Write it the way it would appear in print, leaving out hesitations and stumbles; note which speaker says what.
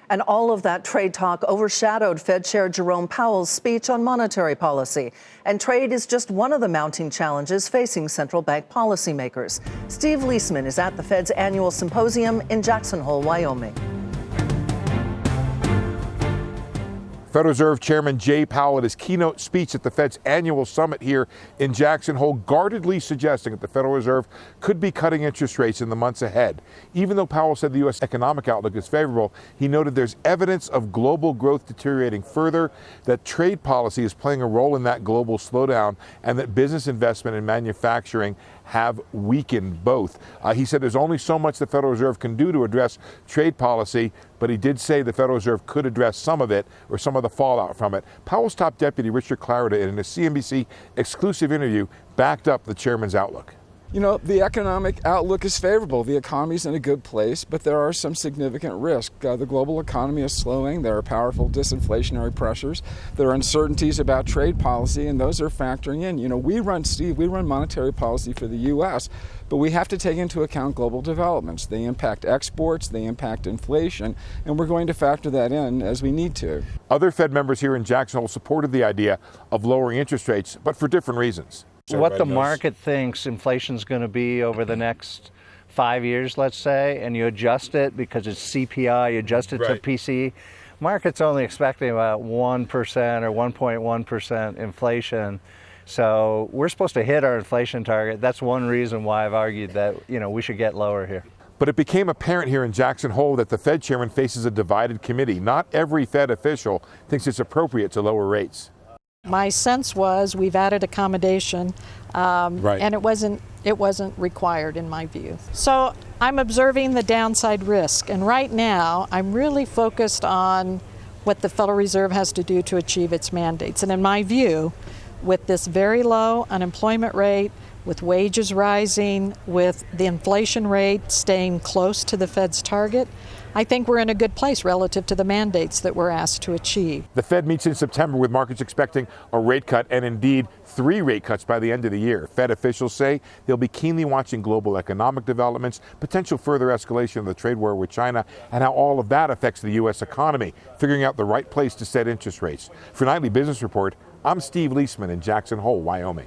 Speaker 1: And all of that trade talk overshadowed Fed Chair Jerome Powell's speech on monetary policy. And trade is just one of the mounting challenges facing central bank policymakers. Steve Liesman is at the Fed's annual symposium in Jackson Hole, Wyoming.
Speaker 2: Federal Reserve Chairman Jay Powell at his keynote speech at the Fed's annual summit here in Jackson Hole guardedly suggesting that the Federal Reserve could be cutting interest rates in the months ahead. Even though Powell said the U.S. economic outlook is favorable, he noted there's evidence of global growth deteriorating further, that trade policy is playing a role in that global slowdown, and that business investment and manufacturing have weakened both. He said there's only so much the Federal Reserve can do to address trade policy, but he did say the Federal Reserve could address some of it, or some of the fallout from it. Powell's top deputy, Richard Clarida, in a CNBC exclusive interview, backed up the chairman's outlook.
Speaker 3: You know, the economic outlook is favorable. The economy's in a good place, but there are some significant risks. The global economy is slowing. There are powerful disinflationary pressures. There are uncertainties about trade policy, and those are factoring in. You know, we run monetary policy for the U.S., but we have to take into account global developments. They impact exports, they impact inflation, and we're going to factor that in as we need to.
Speaker 2: Other Fed members here in Jackson Hole supported the idea of lowering interest rates, but for different reasons.
Speaker 4: What the market thinks inflation's going to be over the next 5 years, let's say, and you adjust it because it's CPI, you adjust it to PCE. Market's only expecting about 1% or 1.1% inflation. So we're supposed to hit our inflation target. That's one reason why I've argued that, we should get lower here.
Speaker 2: But it became apparent here in Jackson Hole that the Fed chairman faces a divided committee. Not every Fed official thinks it's appropriate to lower rates.
Speaker 5: My sense was we've added accommodation, and it wasn't required in my view. So I'm observing the downside risk, and right now I'm really focused on what the Federal Reserve has to do to achieve its mandates. And in my view, with this very low unemployment rate, with wages rising, with the inflation rate staying close to the Fed's target, I think we're in a good place relative to the mandates that we're asked to achieve.
Speaker 2: The Fed meets in September with markets expecting a rate cut and indeed 3 rate cuts by the end of the year. Fed officials say they'll be keenly watching global economic developments, potential further escalation of the trade war with China, and how all of that affects the U.S. economy, figuring out the right place to set interest rates. For Nightly Business Report, I'm Steve Liesman in Jackson Hole, Wyoming.